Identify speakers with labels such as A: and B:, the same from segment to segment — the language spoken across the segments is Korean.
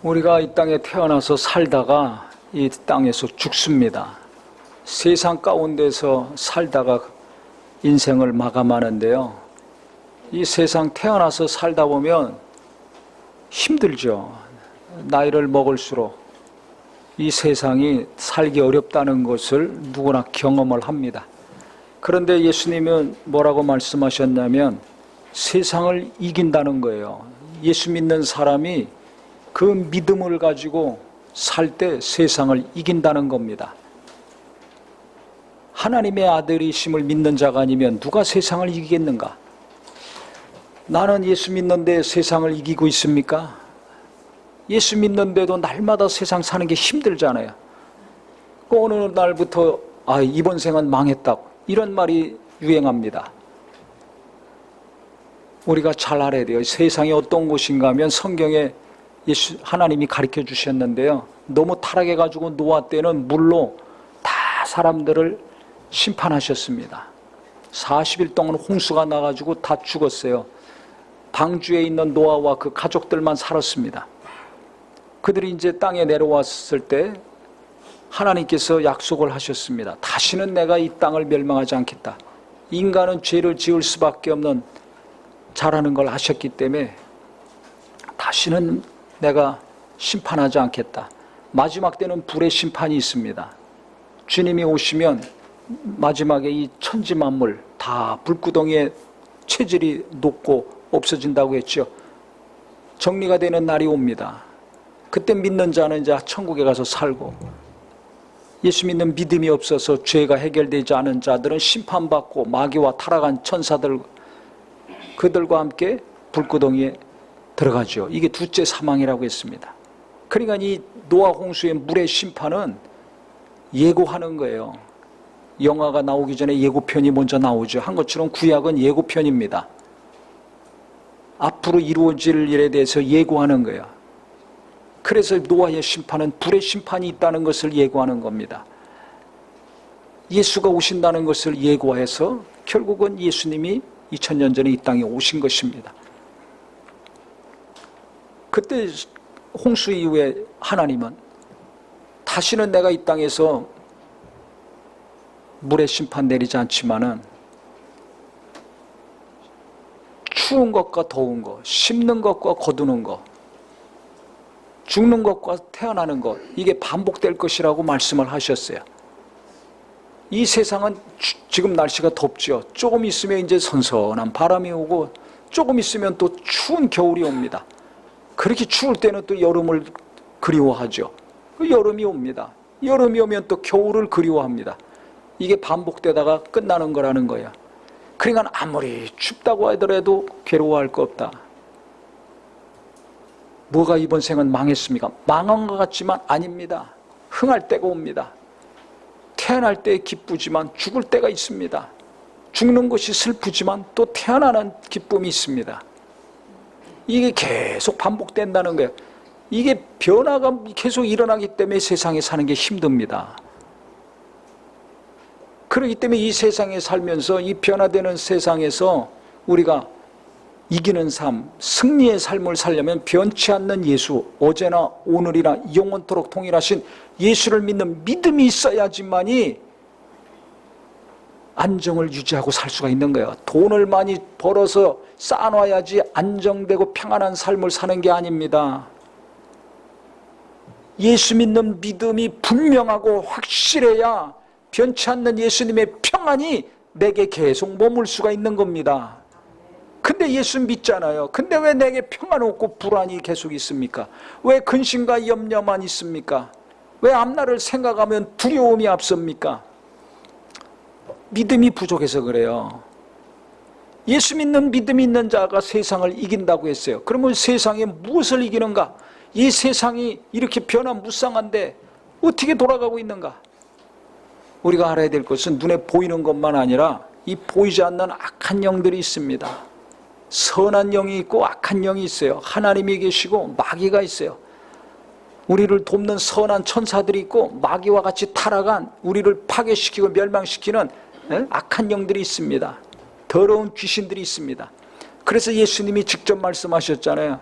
A: 우리가 이 땅에 태어나서 살다가 이 땅에서 죽습니다. 세상 가운데서 살다가 인생을 마감하는데요. 이 세상 태어나서 살다 보면 힘들죠. 나이를 먹을수록 이 세상이 살기 어렵다는 것을 누구나 경험을 합니다. 그런데 예수님은 뭐라고 말씀하셨냐면 세상을 이긴다는 거예요. 예수 믿는 사람이 그 믿음을 가지고 살 때 세상을 이긴다는 겁니다. 하나님의 아들이심을 믿는 자가 아니면 누가 세상을 이기겠는가? 나는 예수 믿는데 세상을 이기고 있습니까? 예수 믿는데도 날마다 세상 사는 게 힘들잖아요. 어느 날부터 이번 생은 망했다고 이런 말이 유행합니다. 우리가 잘 알아야 돼요. 세상이 어떤 곳인가 하면 성경에 하나님이 가르쳐 주셨는데요. 너무 타락해가지고 노아 때는 물로 다 사람들을 심판하셨습니다. 40일 동안 홍수가 나가지고 다 죽었어요. 방주에 있는 노아와 그 가족들만 살았습니다. 그들이 이제 땅에 내려왔을 때 하나님께서 약속을 하셨습니다. 다시는 내가 이 땅을 멸망하지 않겠다. 인간은 죄를 지을 수밖에 없는 자라는 걸 하셨기 때문에 다시는 내가 심판하지 않겠다. 마지막 때는 불의 심판이 있습니다. 주님이 오시면 마지막에 이 천지만물 다 불구덩이에 체질이 녹고 없어진다고 했죠. 정리가 되는 날이 옵니다. 그때 믿는 자는 이제 천국에 가서 살고, 예수 믿는 믿음이 없어서 죄가 해결되지 않은 자들은 심판받고 마귀와 타락한 천사들 그들과 함께 불구덩이에 들어가죠. 이게 둘째 사망이라고 했습니다. 그러니까 이 노아 홍수의 물의 심판은 예고하는 거예요. 영화가 나오기 전에 예고편이 먼저 나오죠. 한 것처럼 구약은 예고편입니다. 앞으로 이루어질 일에 대해서 예고하는 거예요. 그래서 노아의 심판은 불의 심판이 있다는 것을 예고하는 겁니다. 예수가 오신다는 것을 예고해서 결국은 예수님이 2000년 전에 이 땅에 오신 것입니다. 그때 홍수 이후에 하나님은 다시는 내가 이 땅에서 물의 심판 내리지 않지만은 추운 것과 더운 것, 심는 것과 거두는 것, 죽는 것과 태어나는 것, 이게 반복될 것이라고 말씀을 하셨어요. 이 세상은 지금 날씨가 덥죠. 조금 있으면 이제 선선한 바람이 오고 조금 있으면 또 추운 겨울이 옵니다. 그렇게 추울 때는 또 여름을 그리워하죠. 여름이 옵니다. 여름이 오면 또 겨울을 그리워합니다. 이게 반복되다가 끝나는 거라는 거예요. 그러니까 아무리 춥다고 하더라도 괴로워할 거 없다. 뭐가 이번 생은 망했습니까? 망한 것 같지만 아닙니다. 흥할 때가 옵니다. 태어날 때 기쁘지만 죽을 때가 있습니다. 죽는 것이 슬프지만 또 태어나는 기쁨이 있습니다. 이게 계속 반복된다는 거예요. 이게 변화가 계속 일어나기 때문에 세상에 사는 게 힘듭니다. 그렇기 때문에 이 세상에 살면서 이 변화되는 세상에서 우리가 이기는 삶, 승리의 삶을 살려면 변치 않는 예수, 어제나 오늘이나 영원토록 동일하신 예수를 믿는 믿음이 있어야지만이 안정을 유지하고 살 수가 있는 거예요. 돈을 많이 벌어서 쌓아놔야지 안정되고 평안한 삶을 사는 게 아닙니다. 예수 믿는 믿음이 분명하고 확실해야 변치 않는 예수님의 평안이 내게 계속 머물 수가 있는 겁니다. 근데 예수 믿잖아요. 근데 왜 내게 평안 없고 불안이 계속 있습니까? 왜 근심과 염려만 있습니까? 왜 앞날을 생각하면 두려움이 앞섭니까? 믿음이 부족해서 그래요. 예수 믿는 믿음이 있는 자가 세상을 이긴다고 했어요. 그러면 세상에 무엇을 이기는가? 이 세상이 이렇게 변화무쌍한데 어떻게 돌아가고 있는가? 우리가 알아야 될 것은 눈에 보이는 것만 아니라 이 보이지 않는 악한 영들이 있습니다. 선한 영이 있고 악한 영이 있어요. 하나님이 계시고 마귀가 있어요. 우리를 돕는 선한 천사들이 있고 마귀와 같이 타락한 우리를 파괴시키고 멸망시키는 악한 영들이 있습니다. 더러운 귀신들이 있습니다. 그래서 예수님이 직접 말씀하셨잖아요.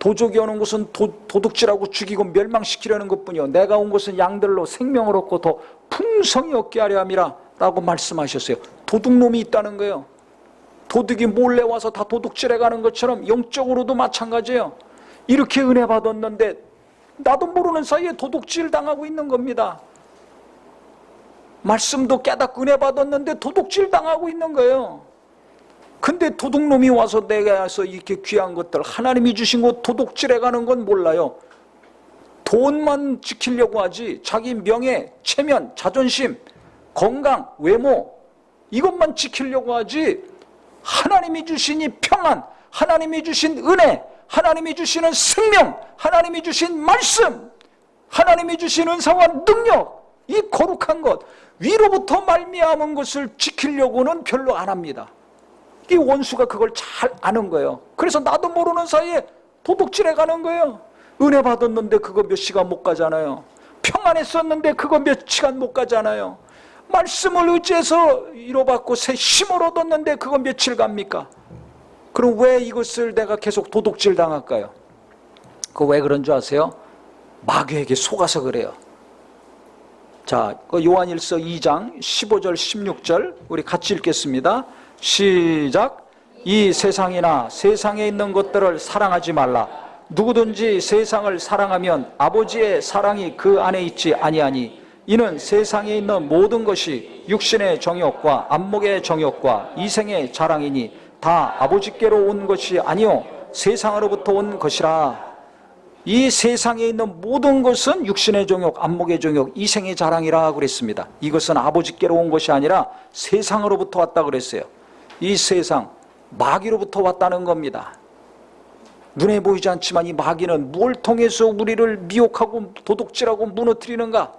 A: 도적이 오는 것은 도둑질하고 죽이고 멸망시키려는 것뿐이요 내가 온 것은 양들로 생명을 얻고 더 풍성히 얻게 하려 함이라 라고 말씀하셨어요. 도둑놈이 있다는 거예요. 도둑이 몰래 와서 다 도둑질해 가는 것처럼 영적으로도 마찬가지예요. 이렇게 은혜 받았는데 나도 모르는 사이에 도둑질 당하고 있는 겁니다. 말씀도 깨닫고 은혜 받았는데 도둑질 당하고 있는 거예요. 근데 도둑놈이 와서 내가 와서 이렇게 귀한 것들 하나님이 주신 것 도둑질해 가는 건 몰라요. 돈만 지키려고 하지 자기 명예, 체면, 자존심, 건강, 외모 이것만 지키려고 하지 하나님이 주신 이 평안, 하나님이 주신 은혜, 하나님이 주시는 생명, 하나님이 주신 말씀, 하나님이 주신 은사와 능력, 이 거룩한 것 위로부터 말미암은 것을 지키려고는 별로 안 합니다. 이 원수가 그걸 잘 아는 거예요. 그래서 나도 모르는 사이에 도둑질해 가는 거예요. 은혜 받았는데 그거 몇 시간 못 가잖아요. 평안했었는데 그거 몇 시간 못 가잖아요. 말씀을 의지해서 위로받고 새 힘을 얻었는데 그거 며칠 갑니까? 그럼 왜 이것을 내가 계속 도둑질 당할까요? 그거 왜 그런 줄 아세요? 마귀에게 속아서 그래요. 자, 요한일서 2장 15절 16절 우리 같이 읽겠습니다. 시작. 이 세상이나 세상에 있는 것들을 사랑하지 말라. 누구든지 세상을 사랑하면 아버지의 사랑이 그 안에 있지 아니하니 이는 세상에 있는 모든 것이 육신의 정욕과 안목의 정욕과 이생의 자랑이니 다 아버지께로 온 것이 아니요 세상으로부터 온 것이라. 이 세상에 있는 모든 것은 육신의 정욕, 안목의 정욕, 이생의 자랑이라 그랬습니다. 이것은 아버지께로 온 것이 아니라 세상으로부터 왔다 그랬어요. 이 세상 마귀로부터 왔다는 겁니다. 눈에 보이지 않지만 이 마귀는 뭘 통해서 우리를 미혹하고 도둑질하고 무너뜨리는가?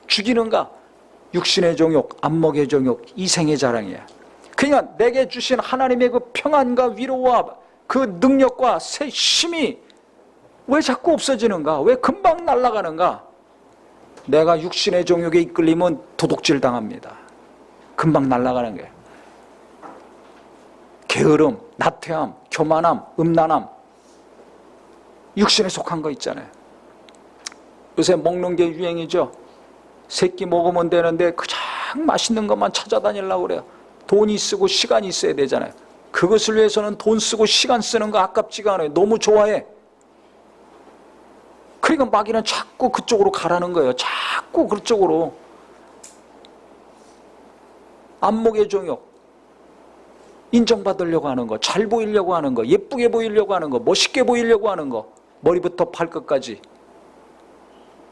A: 죽이는가? 육신의 정욕, 안목의 정욕, 이생의 자랑이에요. 그러니까 내게 주신 하나님의 그 평안과 위로와 그 능력과 새 힘이 왜 자꾸 없어지는가? 왜 금방 날아가는가? 내가 육신의 정욕에 이끌리면 도둑질 당합니다. 금방 날아가는 거예요. 게으름, 나태함, 교만함, 음란함 육신에 속한 거 있잖아요. 요새 먹는 게 유행이죠. 새끼 먹으면 되는데 가장 맛있는 것만 찾아다니려고 그래요. 돈이 쓰고 시간이 있어야 되잖아요. 그것을 위해서는 돈 쓰고 시간 쓰는 거 아깝지가 않아요. 너무 좋아해. 그러니까 마귀는 자꾸 그쪽으로 가라는 거예요. 자꾸 그쪽으로. 안목의 정욕, 인정받으려고 하는 거, 잘 보이려고 하는 거, 예쁘게 보이려고 하는 거, 멋있게 보이려고 하는 거, 머리부터 발끝까지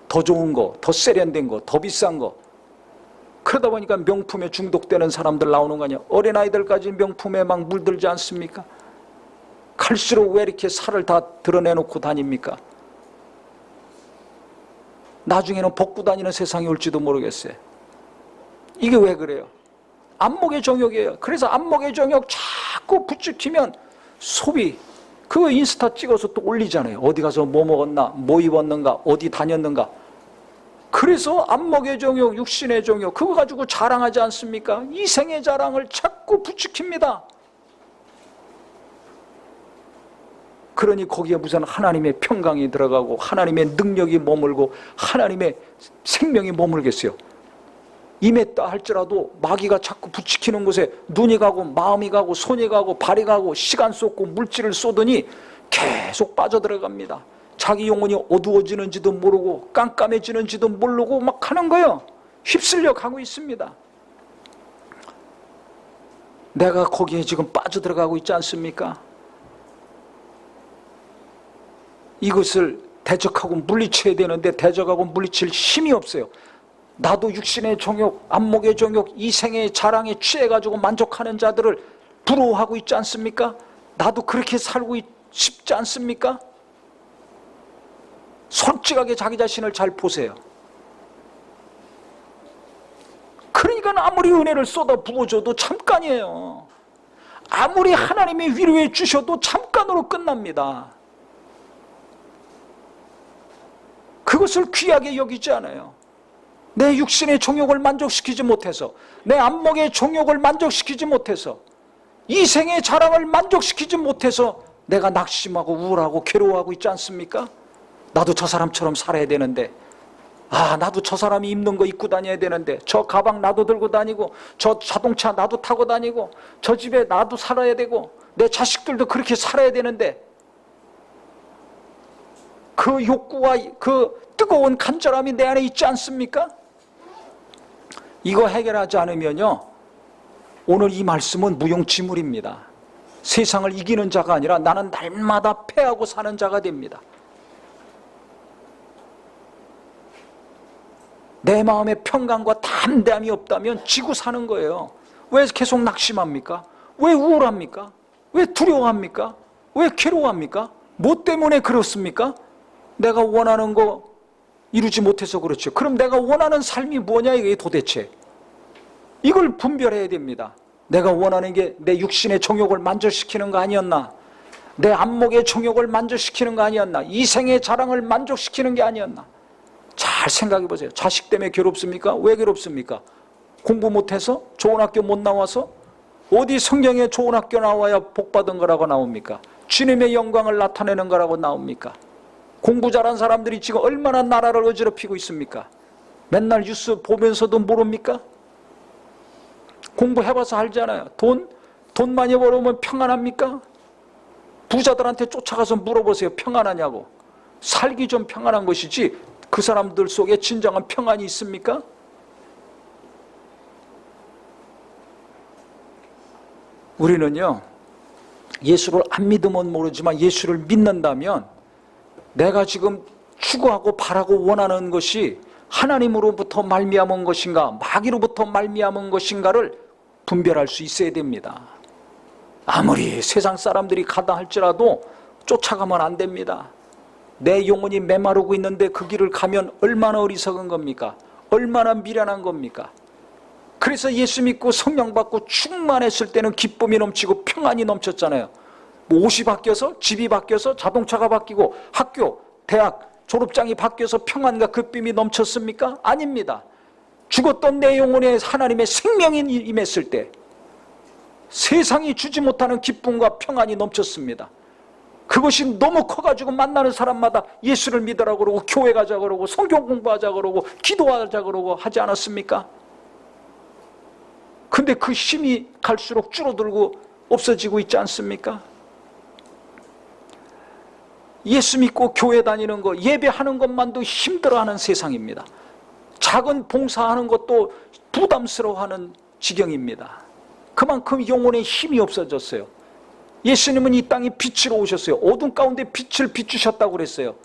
A: 더 좋은 거, 더 세련된 거, 더 비싼 거. 그러다 보니까 명품에 중독되는 사람들 나오는 거 아니야. 어린아이들까지 명품에 막 물들지 않습니까? 갈수록 왜 이렇게 살을 다 드러내놓고 다닙니까? 나중에는 벗고 다니는 세상이 올지도 모르겠어요. 이게 왜 그래요? 안목의 정욕이에요. 그래서 안목의 정욕 자꾸 부추기면 소비, 그거 인스타 찍어서 또 올리잖아요. 어디 가서 뭐 먹었나, 뭐 입었는가, 어디 다녔는가. 그래서 안목의 정욕, 육신의 정욕 그거 가지고 자랑하지 않습니까? 이생의 자랑을 자꾸 부추깁니다. 그러니 거기에 무슨 하나님의 평강이 들어가고 하나님의 능력이 머물고 하나님의 생명이 머물겠어요. 임했다 할지라도 마귀가 자꾸 부추기는 곳에 눈이 가고 마음이 가고 손이 가고 발이 가고 시간 쏟고 물질을 쏟으니 계속 빠져들어갑니다. 자기 영혼이 어두워지는지도 모르고 깜깜해지는지도 모르고 막 하는 거예요. 휩쓸려 가고 있습니다. 내가 거기에 지금 빠져들어가고 있지 않습니까? 이것을 대적하고 물리쳐야 되는데 대적하고 물리칠 힘이 없어요. 나도 육신의 정욕, 안목의 정욕, 이생의 자랑에 취해가지고 만족하는 자들을 부러워하고 있지 않습니까? 나도 그렇게 살고 싶지 않습니까? 솔직하게 자기 자신을 잘 보세요. 그러니까 아무리 은혜를 쏟아 부어줘도 잠깐이에요. 아무리 하나님이 위로해 주셔도 잠깐으로 끝납니다. 그것을 귀하게 여기지 않아요. 내 육신의 정욕을 만족시키지 못해서, 내 안목의 정욕을 만족시키지 못해서, 이생의 자랑을 만족시키지 못해서 내가 낙심하고 우울하고 괴로워하고 있지 않습니까? 나도 저 사람처럼 살아야 되는데, 나도 저 사람이 입는 거 입고 다녀야 되는데, 저 가방 나도 들고 다니고, 저 자동차 나도 타고 다니고, 저 집에 나도 살아야 되고, 내 자식들도 그렇게 살아야 되는데, 그 욕구와 그 뜨거운 간절함이 내 안에 있지 않습니까? 이거 해결하지 않으면요, 오늘 이 말씀은 무용지물입니다. 세상을 이기는 자가 아니라 나는 날마다 패하고 사는 자가 됩니다. 내 마음에 평강과 담대함이 없다면 지고 사는 거예요. 왜 계속 낙심합니까? 왜 우울합니까? 왜 두려워합니까? 왜 괴로워합니까? 뭐 때문에 그렇습니까? 내가 원하는 거 이루지 못해서 그렇죠. 그럼 내가 원하는 삶이 뭐냐 이게 도대체. 이걸 분별해야 됩니다. 내가 원하는 게 내 육신의 정욕을 만족시키는 거 아니었나? 내 안목의 정욕을 만족시키는 거 아니었나? 이생의 자랑을 만족시키는 게 아니었나? 잘 생각해 보세요. 자식 때문에 괴롭습니까? 왜 괴롭습니까? 공부 못해서? 좋은 학교 못 나와서? 어디 성경에 좋은 학교 나와야 복받은 거라고 나옵니까? 주님의 영광을 나타내는 거라고 나옵니까? 공부 잘한 사람들이 지금 얼마나 나라를 어지럽히고 있습니까? 맨날 뉴스 보면서도 모릅니까? 공부해봐서 알잖아요. 돈 많이 벌으면 평안합니까? 부자들한테 쫓아가서 물어보세요. 평안하냐고. 살기 좀 평안한 것이지 그 사람들 속에 진정한 평안이 있습니까? 우리는요, 예수를 안 믿으면 모르지만 예수를 믿는다면 내가 지금 추구하고 바라고 원하는 것이 하나님으로부터 말미암은 것인가 마귀로부터 말미암은 것인가를 분별할 수 있어야 됩니다. 아무리 세상 사람들이 가다 할지라도 쫓아가면 안 됩니다. 내 영혼이 메마르고 있는데 그 길을 가면 얼마나 어리석은 겁니까? 얼마나 미련한 겁니까? 그래서 예수 믿고 성령 받고 충만했을 때는 기쁨이 넘치고 평안이 넘쳤잖아요. 뭐 옷이 바뀌어서, 집이 바뀌어서, 자동차가 바뀌고, 학교, 대학, 졸업장이 바뀌어서 평안과 기쁨이 넘쳤습니까? 아닙니다. 죽었던 내 영혼에 하나님의 생명이 임했을 때 세상이 주지 못하는 기쁨과 평안이 넘쳤습니다. 그것이 너무 커가지고 만나는 사람마다 예수를 믿으라고 그러고 교회 가자 그러고 성경 공부하자 그러고 기도하자 그러고 하지 않았습니까? 근데 그 힘이 갈수록 줄어들고 없어지고 있지 않습니까? 예수 믿고 교회 다니는 거, 예배하는 것만도 힘들어하는 세상입니다. 작은 봉사하는 것도 부담스러워하는 지경입니다. 그만큼 영혼의 힘이 없어졌어요. 예수님은 이 땅에 빛으로 오셨어요. 어둠 가운데 빛을 비추셨다고 그랬어요.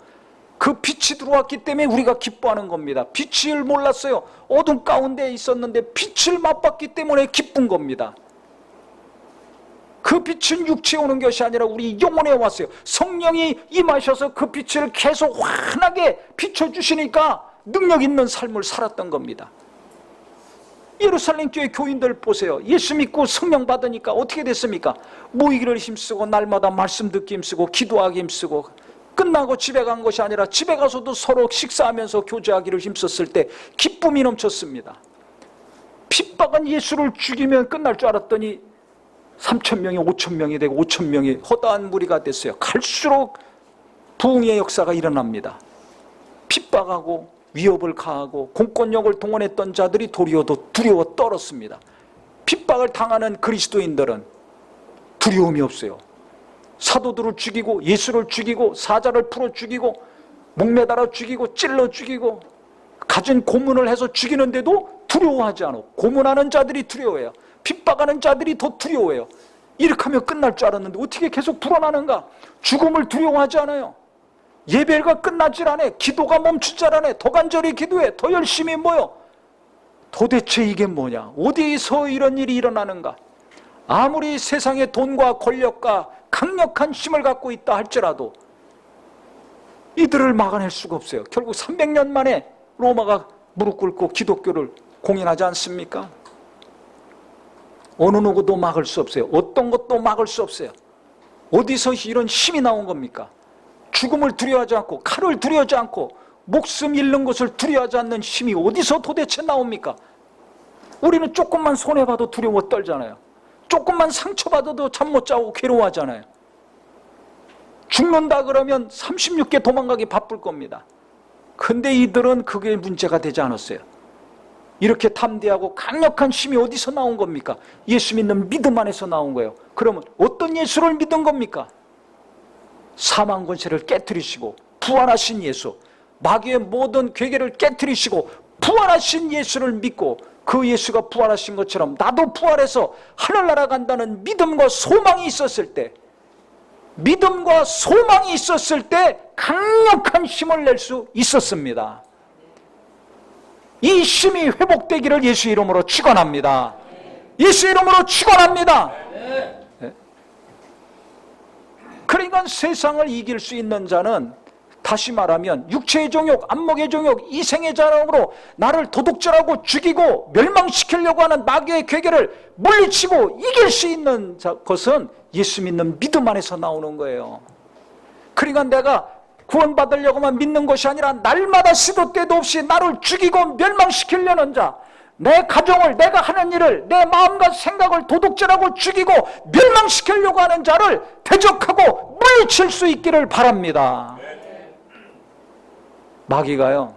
A: 그 빛이 들어왔기 때문에 우리가 기뻐하는 겁니다. 빛을 몰랐어요. 어둠 가운데 있었는데 빛을 맛봤기 때문에 기쁜 겁니다. 그 빛은 육체에 오는 것이 아니라 우리 영혼에 왔어요. 성령이 임하셔서 그 빛을 계속 환하게 비춰주시니까 능력 있는 삶을 살았던 겁니다. 예루살렘 교회 교인들 보세요. 예수 믿고 성령 받으니까 어떻게 됐습니까? 모이기를 힘쓰고 날마다 말씀 듣기 힘쓰고 기도하기 힘쓰고 끝나고 집에 간 것이 아니라 집에 가서도 서로 식사하면서 교제하기를 힘썼을 때 기쁨이 넘쳤습니다. 핍박은 예수를 죽이면 끝날 줄 알았더니 3,000명이 5,000명이 되고 5,000명이 허다한 무리가 됐어요. 갈수록 부흥의 역사가 일어납니다. 핍박하고 위협을 가하고 공권력을 동원했던 자들이 도리어도 두려워 떨었습니다. 핍박을 당하는 그리스도인들은 두려움이 없어요. 사도들을 죽이고 예수를 죽이고 사자를 풀어 죽이고 목매달아 죽이고 찔러 죽이고 가진 고문을 해서 죽이는데도 두려워하지 않아. 고문하는 자들이 두려워해요. 핍박하는 자들이 더 두려워해요. 이렇게 하면 끝날 줄 알았는데 어떻게 계속 불어나는가? 죽음을 두려워하지 않아요. 예배가 끝나질 않아. 기도가 멈추질 않아. 더 간절히 기도해. 더 열심히 모여. 도대체 이게 뭐냐? 어디서 이런 일이 일어나는가? 아무리 세상에 돈과 권력과 강력한 힘을 갖고 있다 할지라도 이들을 막아낼 수가 없어요. 결국 300년 만에 로마가 무릎 꿇고 기독교를 공인하지 않습니까? 어느 누구도 막을 수 없어요. 어떤 것도 막을 수 없어요. 어디서 이런 힘이 나온 겁니까? 죽음을 두려워하지 않고 칼을 두려워하지 않고 목숨 잃는 것을 두려워하지 않는 힘이 어디서 도대체 나옵니까? 우리는 조금만 손해봐도 두려워 떨잖아요. 조금만 상처받아도 잠 못 자고 괴로워하잖아요. 죽는다 그러면 36개 도망가기 바쁠 겁니다. 근데 이들은 그게 문제가 되지 않았어요. 이렇게 담대하고 강력한 힘이 어디서 나온 겁니까? 예수 믿는 믿음 안에서 나온 거예요. 그러면 어떤 예수를 믿은 겁니까? 사망 권세를 깨뜨리시고 부활하신 예수, 마귀의 모든 괴계를 깨뜨리시고 부활하신 예수를 믿고, 그 예수가 부활하신 것처럼 나도 부활해서 하늘나라 간다는 믿음과 소망이 있었을 때, 믿음과 소망이 있었을 때 강력한 힘을 낼 수 있었습니다. 이 힘이 회복되기를 예수 이름으로 축원합니다. 예수 이름으로 축원합니다. 그러니까 세상을 이길 수 있는 자는, 다시 말하면 육체의 종욕, 안목의 종욕, 이생의 자랑으로 나를 도둑질하고 죽이고 멸망시키려고 하는 마귀의 괴계를 물리치고 이길 수 있는 것은 예수 믿는 믿음 안에서 나오는 거예요. 그러니까 내가 구원받으려고만 믿는 것이 아니라 날마다 시도 때도 없이 나를 죽이고 멸망시키려는 자, 내 가정을, 내가 하는 일을, 내 마음과 생각을 도둑질하고 죽이고 멸망시키려고 하는 자를 대적하고 물리칠 수 있기를 바랍니다. 마귀가요,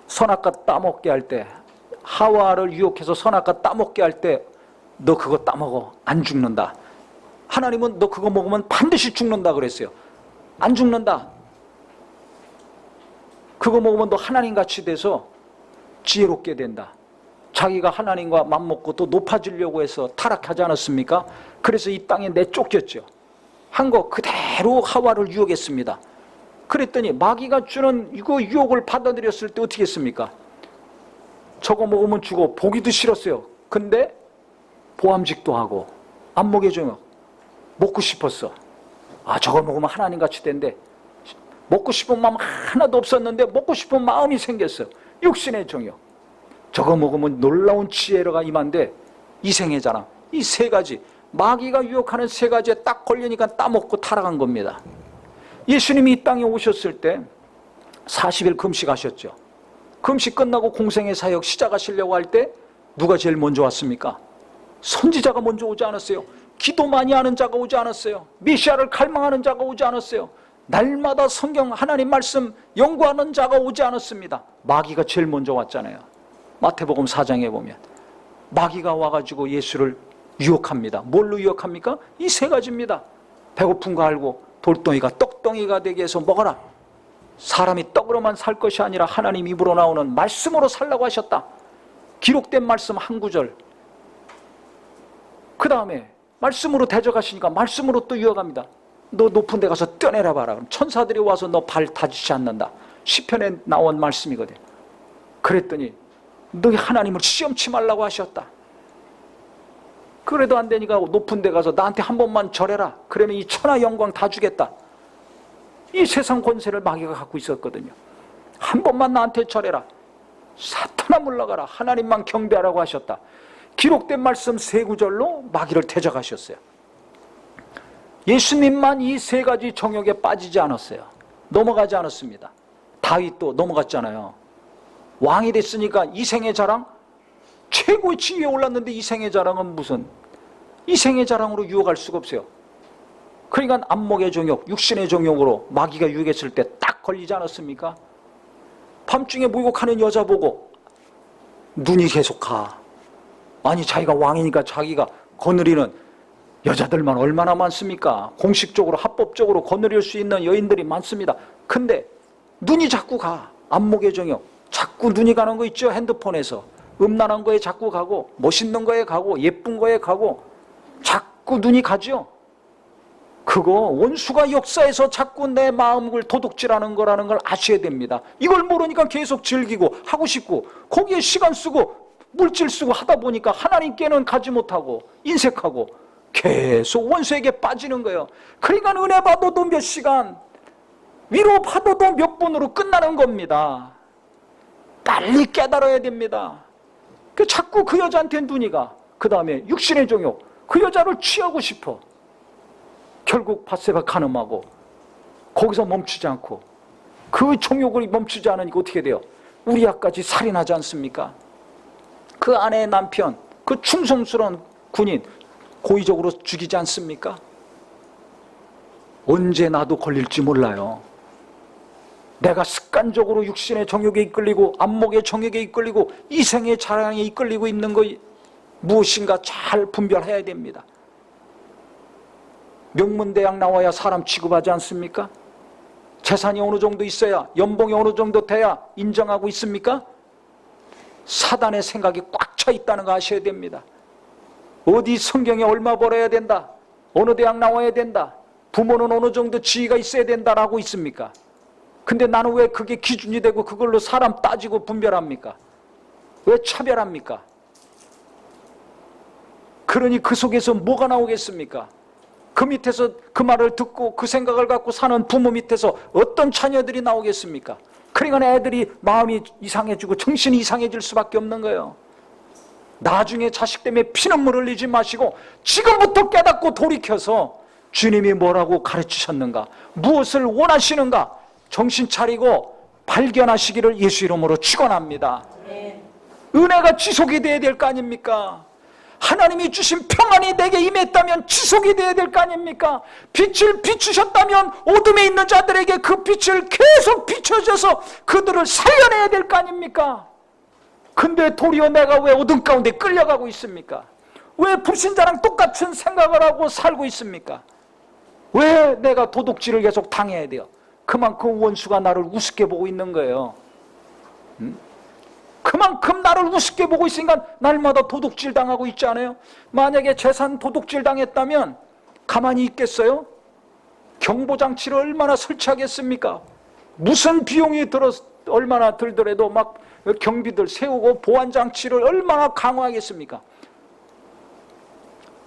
A: 선악과 따먹게 할 때, 하와를 유혹해서 선악과 따먹게 할 때, 너 그거 따먹어, 안 죽는다. 하나님은 너 그거 먹으면 반드시 죽는다 그랬어요. 안 죽는다. 그거 먹으면 너 하나님같이 돼서 지혜롭게 된다. 자기가 하나님과 맘먹고 또 높아지려고 해서 타락하지 않았습니까? 그래서 이 땅에 내쫓겼죠. 한 거 그대로 하와를 유혹했습니다. 그랬더니 마귀가 주는 이거 유혹을 받아들였을 때 어떻게 했습니까? 저거 먹으면 죽어. 보기도 싫었어요. 근데 보암직도 하고 안목의 종욕 먹고 싶었어. 아, 저걸 먹으면 하나님같이 된대. 먹고 싶은 마음 하나도 없었는데 먹고 싶은 마음이 생겼어. 육신의 종욕. 저거 먹으면 놀라운 지혜가 임한데, 이생의 자랑. 이 세 가지, 마귀가 유혹하는 세 가지에 딱 걸리니까 따먹고 타락한 겁니다. 예수님이 이 땅에 오셨을 때 40일 금식하셨죠. 금식 끝나고 공생의 사역 시작하시려고 할 때 누가 제일 먼저 왔습니까? 선지자가 먼저 오지 않았어요. 기도 많이 하는 자가 오지 않았어요. 메시아를 갈망하는 자가 오지 않았어요. 날마다 성경 하나님 말씀 연구하는 자가 오지 않았습니다. 마귀가 제일 먼저 왔잖아요. 마태복음 4장에 보면 마귀가 와가지고 예수를 유혹합니다. 뭘로 유혹합니까? 이 세 가지입니다. 배고픈 거 알고 돌덩이가 떡덩이가 되게 해서 먹어라. 사람이 떡으로만 살 것이 아니라 하나님 입으로 나오는 말씀으로 살라고 하셨다. 기록된 말씀 한 구절. 그 다음에 말씀으로 대적하시니까 말씀으로 또 유혹합니다. 너 높은 데 가서 뛰어내라 봐라. 그럼 천사들이 와서 너 발 다지지 않는다. 시편에 나온 말씀이거든. 그랬더니 너희 하나님을 시험치 말라고 하셨다. 그래도 안 되니까 높은 데 가서 나한테 한 번만 절해라. 그러면 이 천하 영광 다 주겠다. 이 세상 권세를 마귀가 갖고 있었거든요. 한 번만 나한테 절해라. 사탄아 물러가라. 하나님만 경배하라고 하셨다. 기록된 말씀 세 구절로 마귀를 대적하셨어요. 예수님만 이 세 가지 정욕에 빠지지 않았어요. 넘어가지 않았습니다. 다윗도 넘어갔잖아요. 왕이 됐으니까 이생의 자랑, 최고의 지위에 올랐는데 이생의 자랑은 무슨, 이생의 자랑으로 유혹할 수가 없어요. 그러니까 안목의 정욕, 육신의 정욕으로 마귀가 유혹했을 때 딱 걸리지 않았습니까? 밤중에 목욕하는 여자 보고 눈이 계속 가. 아니, 자기가 왕이니까 자기가 거느리는 여자들만 얼마나 많습니까? 공식적으로 합법적으로 거느릴 수 있는 여인들이 많습니다. 근데 눈이 자꾸 가. 안목의 정욕. 자꾸 눈이 가는 거 있죠? 핸드폰에서 음란한 거에 자꾸 가고, 멋있는 거에 가고, 예쁜 거에 가고, 자꾸 눈이 가죠. 그거 원수가 역사에서 자꾸 내 마음을 도둑질하는 거라는 걸 아셔야 됩니다. 이걸 모르니까 계속 즐기고 하고 싶고 거기에 시간 쓰고 물질 쓰고 하다 보니까 하나님께는 가지 못하고 인색하고 계속 원수에게 빠지는 거예요. 그러니까 은혜 받아도 몇 시간, 위로 받아도 몇 분으로 끝나는 겁니다. 빨리 깨달아야 됩니다. 자꾸 그 여자한테 눈이 가. 그 다음에 육신의 종욕, 그 여자를 취하고 싶어. 결국 밧세바 간음하고 거기서 멈추지 않고, 그 종욕을 멈추지 않으니까 어떻게 돼요? 우리아까지 살인하지 않습니까? 그 아내의 남편, 그 충성스러운 군인 고의적으로 죽이지 않습니까? 언제 나도 걸릴지 몰라요. 내가 습관적으로 육신의 정욕에 이끌리고 안목의 정욕에 이끌리고 이생의 자랑에 이끌리고 있는 것 무엇인가 잘 분별해야 됩니다. 명문대학 나와야 사람 취급하지 않습니까? 재산이 어느 정도 있어야, 연봉이 어느 정도 돼야 인정하고 있습니까? 사단의 생각이 꽉 차 있다는 거 아셔야 됩니다. 어디 성경에 얼마 벌어야 된다, 어느 대학 나와야 된다, 부모는 어느 정도 지위가 있어야 된다라고 있습니까? 근데 나는 왜 그게 기준이 되고 그걸로 사람 따지고 분별합니까? 왜 차별합니까? 그러니 그 속에서 뭐가 나오겠습니까? 그 밑에서 그 말을 듣고 그 생각을 갖고 사는 부모 밑에서 어떤 자녀들이 나오겠습니까? 그러니까 애들이 마음이 이상해지고 정신이 이상해질 수밖에 없는 거예요. 나중에 자식 때문에 피눈물 흘리지 마시고 지금부터 깨닫고 돌이켜서 주님이 뭐라고 가르치셨는가, 무엇을 원하시는가 정신 차리고 발견하시기를 예수 이름으로 축원합니다. 은혜가 지속이 돼야 될 거 아닙니까? 하나님이 주신 평안이 내게 임했다면 지속이 돼야 될 거 아닙니까? 빛을 비추셨다면 어둠에 있는 자들에게 그 빛을 계속 비춰줘서 그들을 살려내야 될 거 아닙니까? 근데 도리어 내가 왜 어둠 가운데 끌려가고 있습니까? 왜 불신자랑 똑같은 생각을 하고 살고 있습니까? 왜 내가 도둑질을 계속 당해야 돼요? 그만큼 원수가 나를 우습게 보고 있는 거예요. 그만큼 나를 우습게 보고 있으니까 날마다 도둑질 당하고 있지 않아요? 만약에 재산 도둑질 당했다면 가만히 있겠어요? 경보장치를 얼마나 설치하겠습니까? 무슨 비용이 얼마나 들더라도 막 경비들 세우고 보안장치를 얼마나 강화하겠습니까?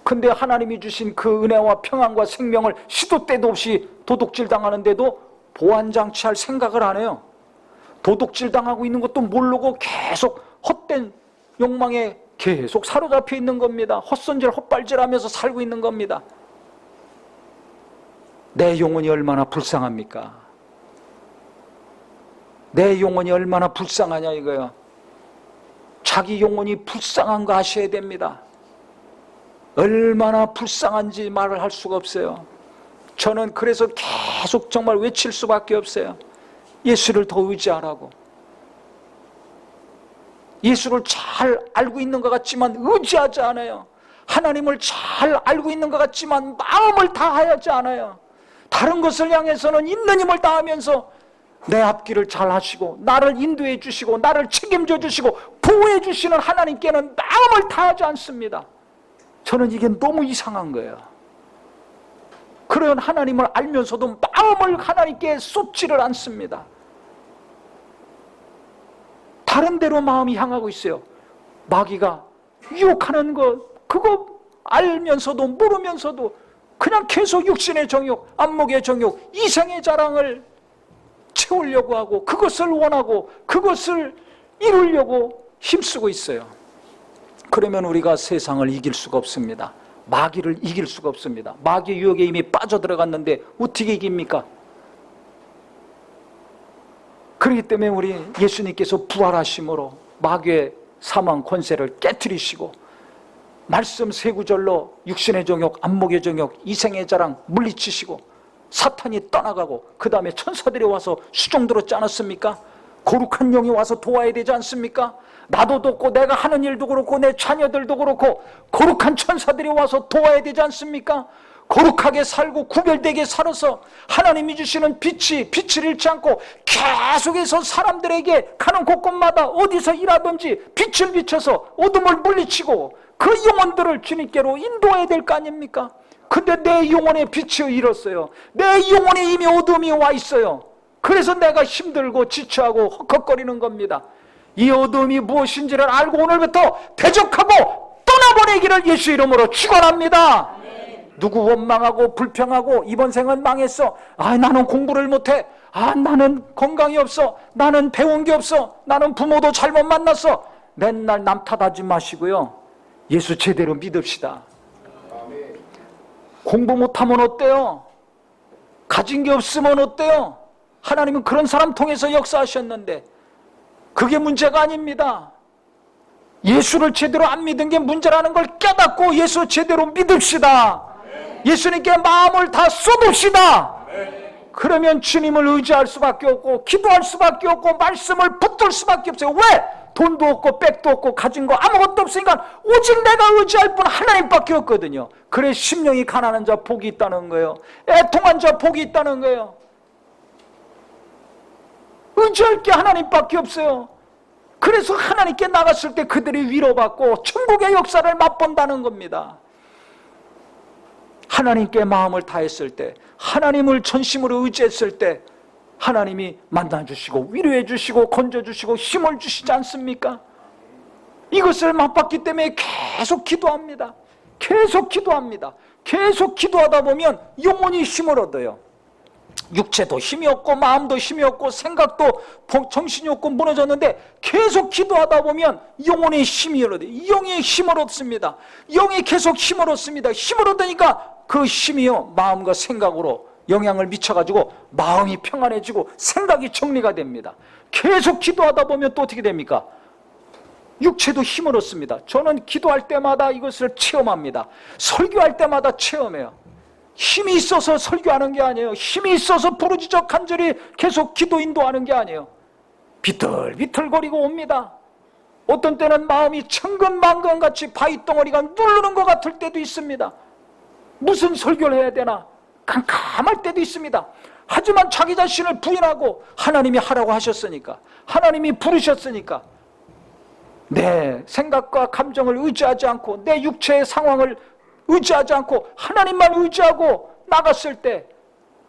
A: 근데 하나님이 주신 그 은혜와 평안과 생명을 시도 때도 없이 도둑질 당하는데도 보안장치 할 생각을 안 해요. 도둑질 당하고 있는 것도 모르고 계속 헛된 욕망에 계속 사로잡혀 있는 겁니다. 헛손질 헛발질하면서 살고 있는 겁니다. 내 영혼이 얼마나 불쌍합니까? 내 영혼이 얼마나 불쌍하냐 이거요. 자기 영혼이 불쌍한 거 아셔야 됩니다. 얼마나 불쌍한지 말을 할 수가 없어요. 저는 그래서 계속 정말 외칠 수밖에 없어요. 예수를 더 의지하라고. 예수를 잘 알고 있는 것 같지만 의지하지 않아요. 하나님을 잘 알고 있는 것 같지만 마음을 다하지 않아요. 다른 것을 향해서는 있는 힘을 다하면서 내 앞길을 잘 하시고 나를 인도해 주시고 나를 책임져 주시고 보호해 주시는 하나님께는 마음을 다하지 않습니다. 저는 이게 너무 이상한 거예요. 그런 하나님을 알면서도 마음을 하나님께 쏟지를 않습니다. 다른 데로 마음이 향하고 있어요. 마귀가 유혹하는 것, 그거 알면서도 모르면서도 그냥 계속 육신의 정욕, 안목의 정욕, 이생의 자랑을 채우려고 하고 그것을 원하고 그것을 이루려고 힘쓰고 있어요. 그러면 우리가 세상을 이길 수가 없습니다. 마귀를 이길 수가 없습니다. 마귀 유혹에 이미 빠져들어갔는데 어떻게 이깁니까? 그렇기 때문에 우리 예수님께서 부활하심으로 마귀의 사망 권세를 깨트리시고 말씀 세 구절로 육신의 정욕, 안목의 정욕, 이생의 자랑 물리치시고 사탄이 떠나가고 그 다음에 천사들이 와서 수종 들었지 않았습니까? 거룩한 영이 와서 도와야 되지 않습니까? 나도 돕고 내가 하는 일도 그렇고 내 자녀들도 그렇고 거룩한 천사들이 와서 도와야 되지 않습니까? 거룩하게 살고 구별되게 살아서 하나님이 주시는 빛을 잃지 않고 계속해서 사람들에게 가는 곳곳마다 어디서 일하든지 빛을 비춰서 어둠을 물리치고 그 영혼들을 주님께로 인도해야 될 거 아닙니까? 근데 내 영혼의 빛이 잃었어요. 내 영혼에 이미 어둠이 와 있어요. 그래서 내가 힘들고 지쳐하고 헉헉거리는 겁니다. 이 어둠이 무엇인지를 알고 오늘부터 대적하고 떠나보내기를 예수 이름으로 축원합니다. 누구 원망하고 불평하고 이번 생은 망했어. 나는 공부를 못해. 나는 건강이 없어. 나는 배운 게 없어. 나는 부모도 잘못 만났어. 맨날 남 탓하지 마시고요. 예수 제대로 믿읍시다. 공부 못하면 어때요? 가진 게 없으면 어때요? 하나님은 그런 사람 통해서 역사하셨는데 그게 문제가 아닙니다. 예수를 제대로 안 믿은 게 문제라는 걸 깨닫고 예수 제대로 믿읍시다. 예수님께 마음을 다 쏟읍시다. 그러면 주님을 의지할 수밖에 없고 기도할 수밖에 없고 말씀을 붙들 수밖에 없어요. 왜? 돈도 없고 백도 없고 가진 거 아무것도 없으니까 오직 내가 의지할 분 하나님밖에 없거든요. 그래 심령이 가난한 자 복이 있다는 거예요. 애통한 자 복이 있다는 거예요. 의지할 게 하나님밖에 없어요. 그래서 하나님께 나갔을 때 그들이 위로받고 천국의 역사를 맛본다는 겁니다. 하나님께 마음을 다했을 때, 하나님을 전심으로 의지했을 때 하나님이 만나주시고 위로해 주시고 건져주시고 힘을 주시지 않습니까? 이것을 맛봤기 때문에 계속 기도합니다. 계속 기도합니다. 계속 기도하다 보면 영혼이 힘을 얻어요. 육체도 힘이 없고 마음도 힘이 없고 생각도 정신이 없고 무너졌는데 계속 기도하다 보면 영혼의 힘이 얻어요. 영의 힘을 얻습니다. 영이 계속 힘을 얻습니다. 힘을 얻으니까 그 힘이요 마음과 생각으로 영향을 미쳐가지고 마음이 평안해지고 생각이 정리가 됩니다. 계속 기도하다 보면 또 어떻게 됩니까? 육체도 힘을 얻습니다. 저는 기도할 때마다 이것을 체험합니다. 설교할 때마다 체험해요. 힘이 있어서 설교하는 게 아니에요. 힘이 있어서 부르짖어 간절히 계속 기도 인도하는 게 아니에요. 비틀비틀거리고 옵니다. 어떤 때는 마음이 천근만근같이 바위덩어리가 누르는 것 같을 때도 있습니다. 무슨 설교를 해야 되나 깜깜할 때도 있습니다. 하지만 자기 자신을 부인하고 하나님이 하라고 하셨으니까, 하나님이 부르셨으니까 내 생각과 감정을 의지하지 않고 내 육체의 상황을 의지하지 않고 하나님만 의지하고 나갔을 때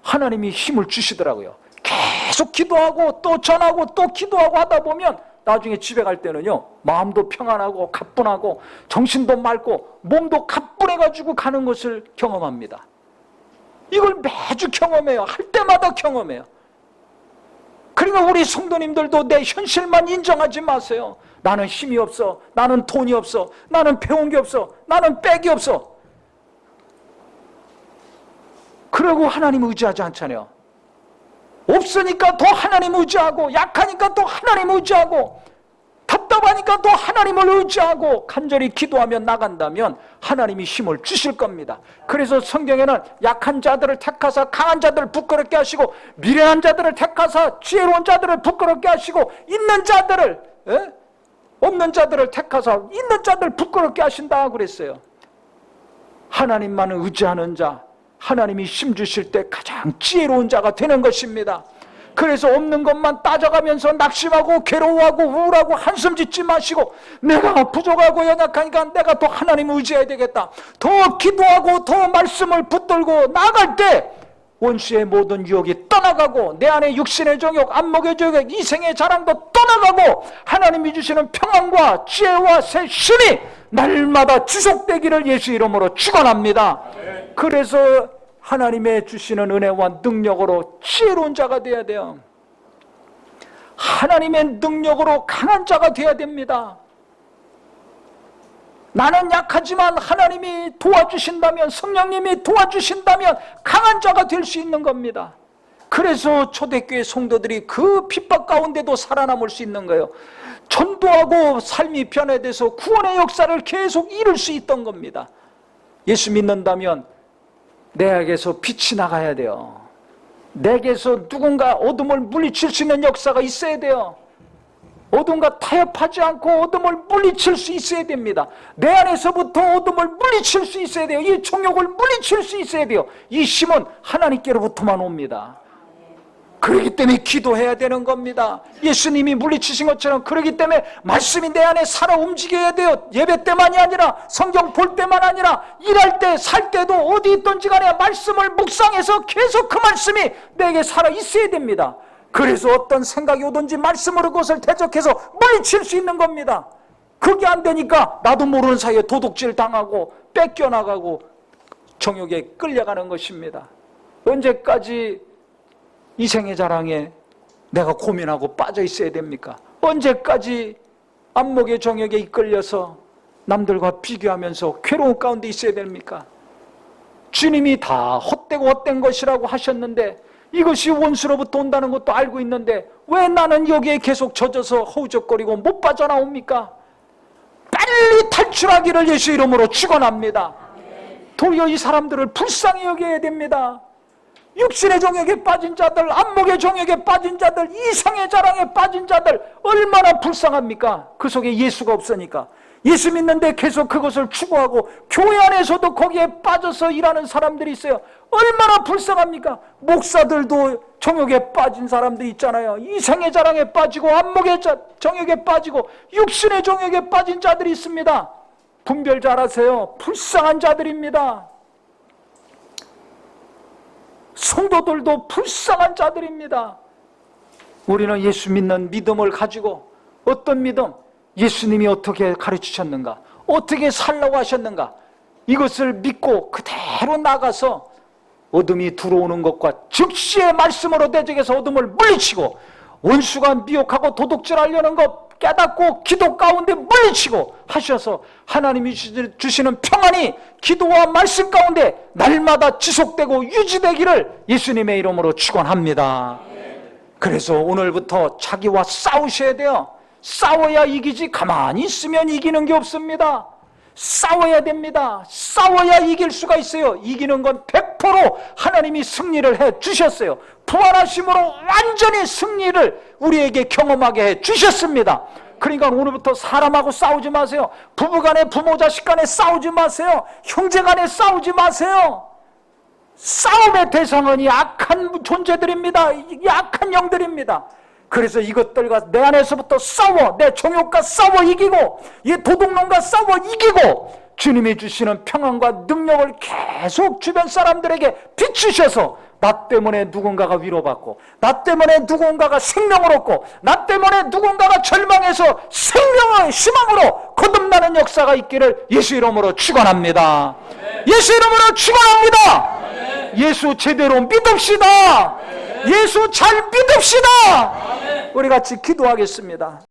A: 하나님이 힘을 주시더라고요. 계속 기도하고 또 전하고 또 기도하고 하다 보면 나중에 집에 갈 때는요 마음도 평안하고 가뿐하고 정신도 맑고 몸도 가뿐해가지고 가는 것을 경험합니다. 이걸 매주 경험해요. 할 때마다 경험해요. 그러니까 우리 성도님들도 내 현실만 인정하지 마세요. 나는 힘이 없어, 나는 돈이 없어, 나는 배운 게 없어, 나는 백이 없어. 그러고 하나님 의지하지 않잖아요. 없으니까 더 하나님 의지하고, 약하니까 또 하나님 의지하고, 답답하니까 또 하나님을 의지하고 간절히 기도하며 나간다면 하나님이 힘을 주실 겁니다. 그래서 성경에는 약한 자들을 택하사 강한 자들을 부끄럽게 하시고, 미련한 자들을 택하사 지혜로운 자들을 부끄럽게 하시고, 있는 자들을 없는 자들을 택하사 있는 자들을 부끄럽게 하신다 그랬어요. 하나님만 의지하는 자, 하나님이 힘 주실 때 가장 지혜로운 자가 되는 것입니다. 그래서 없는 것만 따져가면서 낙심하고 괴로워하고 우울하고 한숨 짓지 마시고, 내가 부족하고 연약하니까 내가 더 하나님을 의지해야 되겠다. 더 기도하고 더 말씀을 붙들고 나갈 때 원수의 모든 유혹이 떠나가고 내 안에 육신의 정욕, 안목의 정욕, 이생의 자랑도 떠나가고 하나님이 주시는 평안과 지혜와 새 힘이 날마다 지속되기를 예수 이름으로 축원합니다. 그래서 하나님의 주시는 은혜와 능력으로 지혜로운 자가 되어야 돼요. 하나님의 능력으로 강한 자가 되어야 됩니다. 나는 약하지만 하나님이 도와주신다면, 성령님이 도와주신다면 강한 자가 될 수 있는 겁니다. 그래서 초대교회 성도들이 그 핍박 가운데도 살아남을 수 있는 거예요. 전도하고 삶이 변화돼서 구원의 역사를 계속 이룰 수 있던 겁니다. 예수 믿는다면 내게서 빛이 나가야 돼요. 내게서 누군가 어둠을 물리칠 수 있는 역사가 있어야 돼요. 어둠과 타협하지 않고 어둠을 물리칠 수 있어야 됩니다. 내 안에서부터 어둠을 물리칠 수 있어야 돼요. 이 정욕을 물리칠 수 있어야 돼요. 이 힘은 하나님께로부터만 옵니다. 그렇기 때문에 기도해야 되는 겁니다. 예수님이 물리치신 것처럼. 그렇기 때문에 말씀이 내 안에 살아 움직여야 돼요. 예배 때만이 아니라, 성경 볼 때만 아니라, 일할 때, 살 때도 어디 있든지 간에 말씀을 묵상해서 계속 그 말씀이 내게 살아 있어야 됩니다. 그래서 어떤 생각이 오든지 말씀으로 그것을 대적해서 물리칠 수 있는 겁니다. 그게 안 되니까 나도 모르는 사이에 도둑질 당하고 뺏겨나가고 정욕에 끌려가는 것입니다. 언제까지 이생의 자랑에 내가 고민하고 빠져 있어야 됩니까? 언제까지 안목의 정욕에 이끌려서 남들과 비교하면서 괴로운 가운데 있어야 됩니까? 주님이 다 헛되고 헛된 것이라고 하셨는데, 이것이 원수로부터 온다는 것도 알고 있는데 왜 나는 여기에 계속 젖어서 허우적거리고 못 빠져나옵니까? 빨리 탈출하기를 예수 이름으로 축원합니다. 도리어 이 사람들을 불쌍히 여겨야 됩니다. 육신의 정욕에 빠진 자들, 안목의 정욕에 빠진 자들, 이상의 자랑에 빠진 자들 얼마나 불쌍합니까? 그 속에 예수가 없으니까. 예수 믿는데 계속 그것을 추구하고 교회 안에서도 거기에 빠져서 일하는 사람들이 있어요. 얼마나 불쌍합니까? 목사들도 정욕에 빠진 사람들 있잖아요. 이상의 자랑에 빠지고 안목의 정욕에 빠지고 육신의 정욕에 빠진 자들이 있습니다. 분별 잘하세요. 불쌍한 자들입니다. 성도들도 불쌍한 자들입니다. 우리는 예수 믿는 믿음을 가지고 어떤 믿음? 예수님이 어떻게 가르치셨는가? 어떻게 살라고 하셨는가? 이것을 믿고 그대로 나가서 어둠이 들어오는 것과 즉시의 말씀으로 대적해서 어둠을 물리치고 원수가 미혹하고 도둑질하려는 것 깨닫고 기도 가운데 물리치고 하셔서 하나님이 주시는 평안이 기도와 말씀 가운데 날마다 지속되고 유지되기를 예수님의 이름으로 축원합니다. 그래서 오늘부터 자기와 싸우셔야 돼요. 싸워야 이기지 가만히 있으면 이기는 게 없습니다. 싸워야 됩니다. 싸워야 이길 수가 있어요. 이기는 건 100% 하나님이 승리를 해 주셨어요. 부활하심으로 완전히 승리를 우리에게 경험하게 해 주셨습니다. 그러니까 오늘부터 사람하고 싸우지 마세요. 부부간에, 부모 자식 간에 싸우지 마세요. 형제간에 싸우지 마세요. 싸움의 대상은 약한 존재들입니다. 약한 영들입니다. 그래서 이것들과 내 안에서부터 싸워, 내 정욕과 싸워 이기고, 이 도둑놈과 싸워 이기고, 주님이 주시는 평안과 능력을 계속 주변 사람들에게 비추셔서 나 때문에 누군가가 위로받고, 나 때문에 누군가가 생명을 얻고, 나 때문에 누군가가 절망해서 생명의 희망으로 거듭나는 역사가 있기를 예수 이름으로 축원합니다. 예수 이름으로 축원합니다. 예수 제대로 믿읍시다. 예수 잘 믿읍시다. 우리 같이 기도하겠습니다.